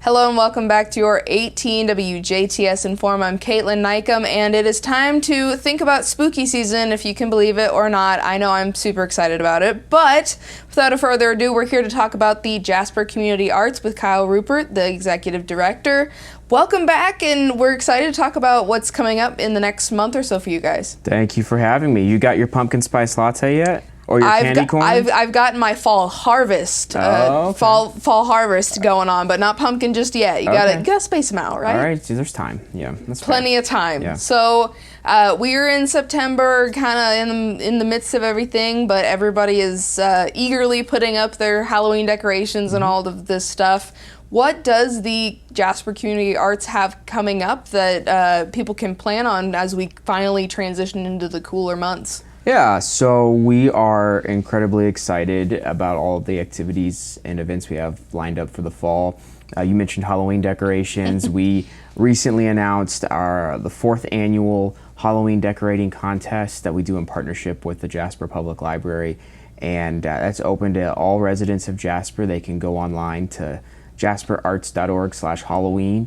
Hello and welcome back to your 18 WJTS In.form. I'm Kaitlyn Neukam, and it is time to think about spooky season, if you can believe it or not. I know I'm super excited about it, but without further ado, we're here to talk about the Jasper Community Arts with Kyle Rupert, the executive director. Welcome back, and we're excited to talk about what's coming up in the next month or so for you guys. Thank you for having me. You got your pumpkin spice latte yet? Or your candy corn? I've gotten my fall harvest, okay. fall harvest going on, but not pumpkin just yet. You gotta space them out, right? All right, there's time. Yeah, that's plenty fair. of time. Yeah. So we're in September, kind of in the midst of everything, but everybody is eagerly putting up their Halloween decorations and all of this stuff. What does the Jasper Community Arts have coming up that people can plan on as we finally transition into the cooler months? Yeah, so we are incredibly excited about all of the activities and events we have lined up for the fall. You mentioned Halloween decorations. We recently announced the 4th annual Halloween decorating contest that we do in partnership with the Jasper Public Library, and that's open to all residents of Jasper. They can go online to jasperarts.org/Halloween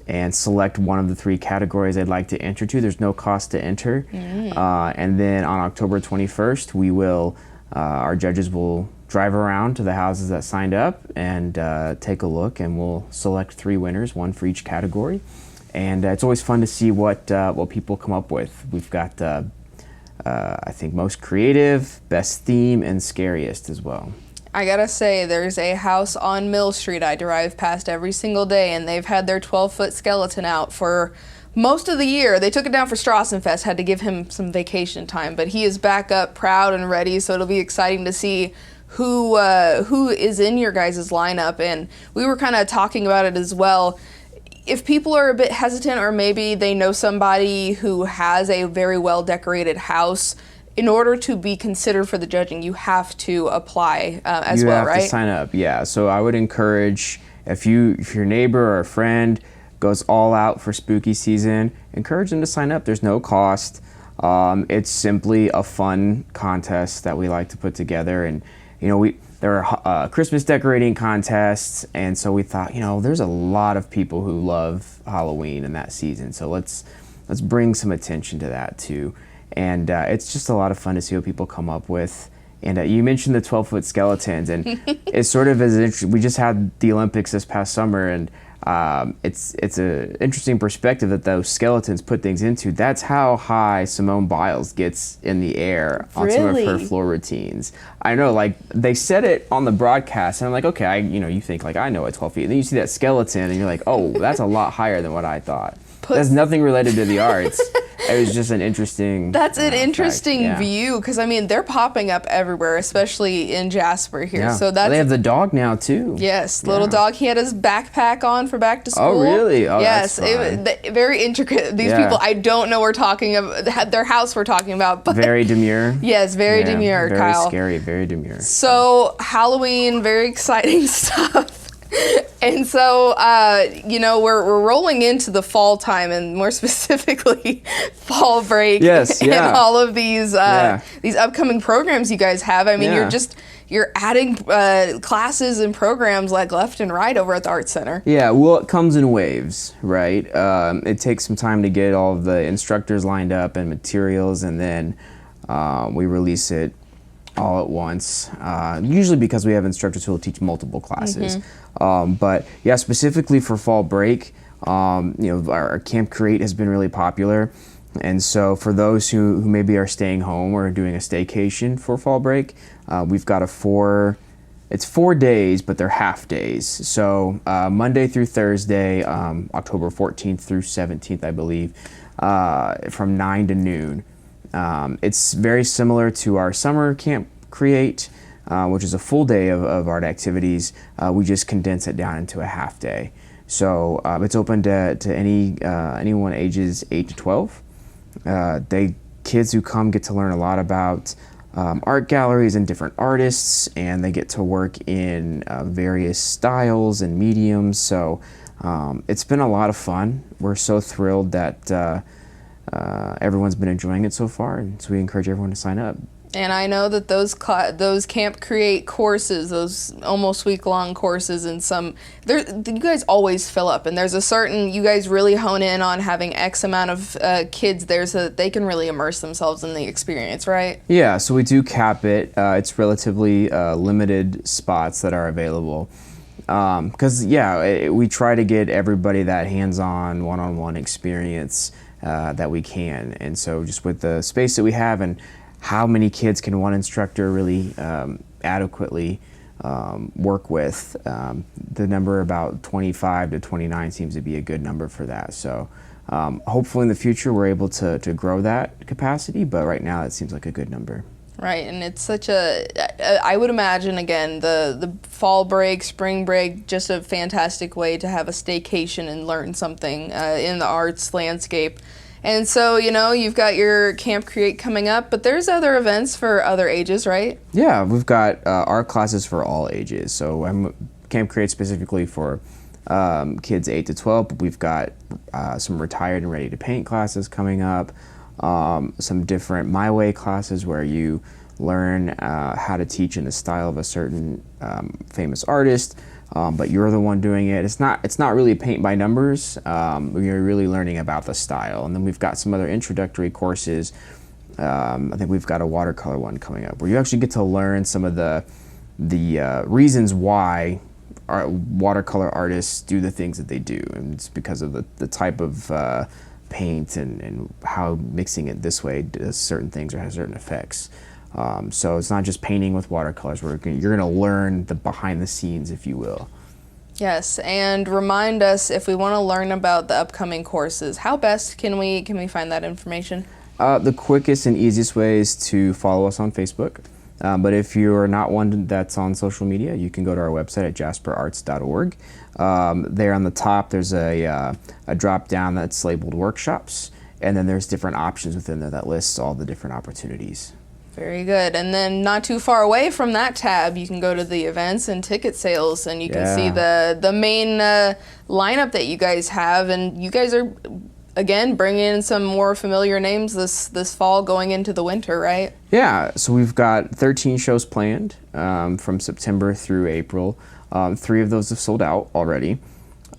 and select one of the 3 categories they'd like to enter to. There's no cost to enter. And then on October 21st, we will, our judges will drive around to the houses that signed up and take a look, and we'll select 3 winners, 1 for each category. And it's always fun to see what people come up with. We've got, I think, most creative, best theme, and scariest as well. I gotta say, there's a house on Mill Street I drive past every single day, and they've had their 12-foot skeleton out for most of the year. They took it down for Strassenfest, had to give him some vacation time, but he is back up proud and ready, so it'll be exciting to see who is in your guys' lineup. And we were kind of talking about it as well. If people are a bit hesitant, or maybe they know somebody who has a very well-decorated house, in order to be considered for the judging, you have to apply as well, right? You have to sign up, yeah. So I would encourage, if your neighbor or a friend goes all out for spooky season, encourage them to sign up. There's no cost. It's simply a fun contest that we like to put together. And there are Christmas decorating contests, and so we thought, there's a lot of people who love Halloween in that season. So let's bring some attention to that too. And it's just a lot of fun to see what people come up with. And you mentioned the 12-foot skeletons, and it's sort of we just had the Olympics this past summer, and it's an interesting perspective that those skeletons put things into. That's how high Simone Biles gets in the air on some of her floor routines. I know, like, they said it on the broadcast, and I'm like, okay, you think, like, I know it's 12 feet. And then you see that skeleton, and you're like, oh, that's a lot higher than what I thought. That's nothing related to the arts. It was just an interesting That's an interesting view, because, I mean, they're popping up everywhere, especially in Jasper here. Yeah. So that's they have the dog now, too. Yes, little dog. He had his backpack on for back to school. Oh, really? Oh, yes, that's fun. Very intricate. These people, I don't know we're talking about, their house we're talking about. But very demure. Yes, very demure, very Kyle. Very scary, very demure. So, Halloween, very exciting stuff. And so, we're rolling into the fall time, and more specifically, fall break. Yes, and all of these upcoming programs you guys have. I mean, you're adding classes and programs like left and right over at the Arts Center. Yeah, well, it comes in waves, right? It takes some time to get all of the instructors lined up and materials, and then we release it all at once, usually because we have instructors who will teach multiple classes. But yeah, specifically for fall break, our Camp Create has been really popular. And so for those who maybe are staying home or doing a staycation for fall break, we've got it's 4 days, but they're half days. So Monday through Thursday, October 14th through 17th, I believe, from 9 to noon. It's very similar to our summer Camp Create, which is a full day of art activities. We just condense it down into a half day. So it's open to anyone ages 8 to 12. Kids who come get to learn a lot about art galleries and different artists, and they get to work in various styles and mediums. So it's been a lot of fun. We're so thrilled that everyone's been enjoying it so far, and so we encourage everyone to sign up. And I know that those Camp Create courses, those almost week-long courses, and you guys always fill up. And there's you guys really hone in on having X amount of kids there so that they can really immerse themselves in the experience, right? Yeah, so we do cap it. It's relatively limited spots that are available. Because, we try to get everybody that hands-on, one-on-one experience that we can. And so just with the space that we have and how many kids can one instructor really adequately work with, the number about 25 to 29 seems to be a good number for that. So hopefully in the future we're able to grow that capacity, but right now it seems like a good number. Right, and it's I would imagine, again, the fall break, spring break, just a fantastic way to have a staycation and learn something in the arts landscape. And so, you've got your Camp Create coming up, but there's other events for other ages, right? Yeah, we've got art classes for all ages. So I'm Camp Create specifically for kids 8 to 12, but we've got some retired and ready to paint classes coming up, some different My Way classes where you learn how to teach in the style of a certain famous artist. But you're the one doing it. It's not really paint by numbers. You're really learning about the style. And then we've got some other introductory courses. I think we've got a watercolor one coming up where you actually get to learn some of the reasons why watercolor artists do the things that they do. And it's because of the type of paint and how mixing it this way does certain things or has certain effects. So it's not just painting with watercolors. You're going to learn the behind the scenes, if you will. Yes, and remind us if we want to learn about the upcoming courses. How best can we find that information? The quickest and easiest way is to follow us on Facebook. But if you're not one that's on social media, you can go to our website at jasperarts.org. There on the top, there's a drop down that's labeled workshops, and then there's different options within there that lists all the different opportunities. Very good. And then not too far away from that tab, you can go to the events and ticket sales, and you can see the main lineup that you guys have. And you guys are, again, bringing in some more familiar names this fall going into the winter, right? Yeah. So we've got 13 shows planned from September through April. 3 of those have sold out already.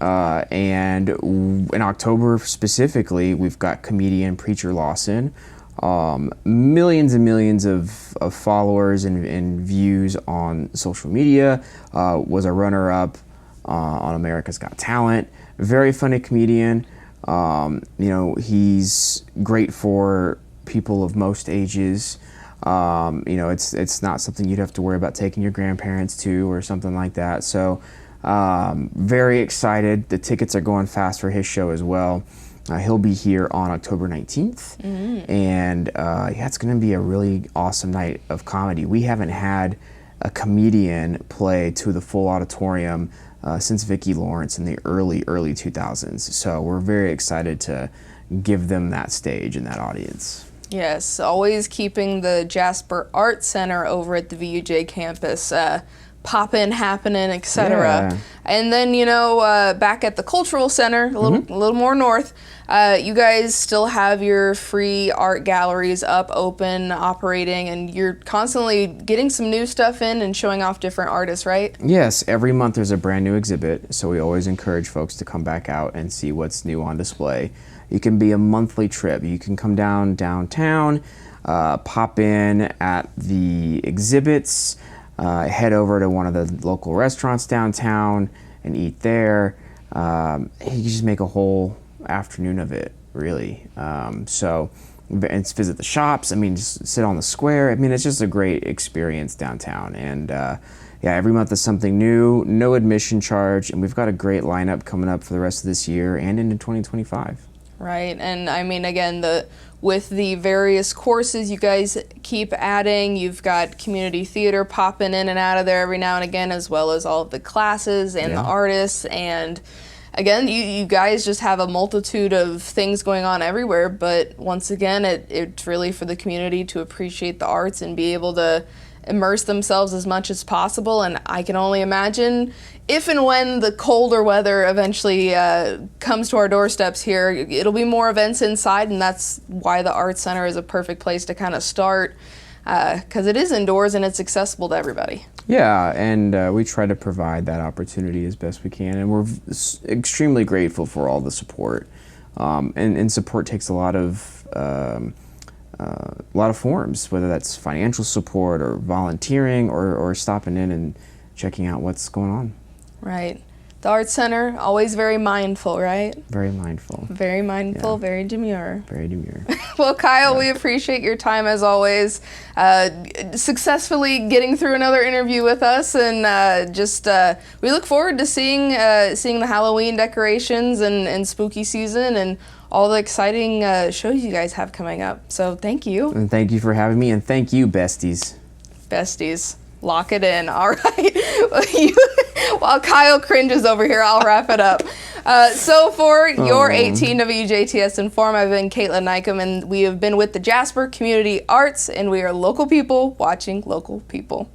And in October specifically, we've got comedian Preacher Lawson. Millions and millions of followers and views on social media, was a runner-up on America's Got Talent. Very funny comedian. He's great for people of most ages. It's not something you'd have to worry about taking your grandparents to or something like that. So very excited. The tickets are going fast for his show as well. He'll be here on October 19th, and it's going to be a really awesome night of comedy. We haven't had a comedian play to the full auditorium since Vicki Lawrence in the early 2000s, so we're very excited to give them that stage and that audience. Yes, always keeping the Jasper Art Center over at the VUJ campus poppin', happening, etc. Yeah. And then, back at the Cultural Center, a little more north, you guys still have your free art galleries up, open, operating, and you're constantly getting some new stuff in and showing off different artists, right? Yes, every month there's a brand new exhibit, so we always encourage folks to come back out and see what's new on display. It can be a monthly trip. You can come downtown, pop in at the exhibits, head over to one of the local restaurants downtown and eat there. You can just make a whole afternoon of it, really. So visit the shops. Just sit on the square. It's just a great experience downtown. And every month is something new, no admission charge, and we've got a great lineup coming up for the rest of this year and into 2025. Right, and again, with the various courses you guys keep adding, you've got community theater popping in and out of there every now and again, as well as all of the classes and the artists. And again, you guys just have a multitude of things going on everywhere. But once again, it's really for the community to appreciate the arts and be able to immerse themselves as much as possible. And I can only imagine if and when the colder weather eventually comes to our doorsteps here, it'll be more events inside, and that's why the Arts Center is a perfect place to kind of start. because it is indoors and it's accessible to everybody. Yeah, and we try to provide that opportunity as best we can, and we're extremely grateful for all the support. And support takes a lot of forms, whether that's financial support or volunteering or stopping in and checking out what's going on. Right. The Arts Center, always very mindful, right? Very mindful. Very mindful, Yeah. Very demure. Very demure. Well, Kyle, we appreciate your time as always. Successfully getting through another interview with us, and we look forward to seeing the Halloween decorations and spooky season and all the exciting shows you guys have coming up. So thank you. And thank you for having me, and thank you, besties. Besties. Lock it in. All right. While Kyle cringes over here, I'll wrap it up. So for your 18 WJTS In.form, I've been Kaitlyn Neukam, and we have been with the Jasper Community Arts, and we are local people watching local people.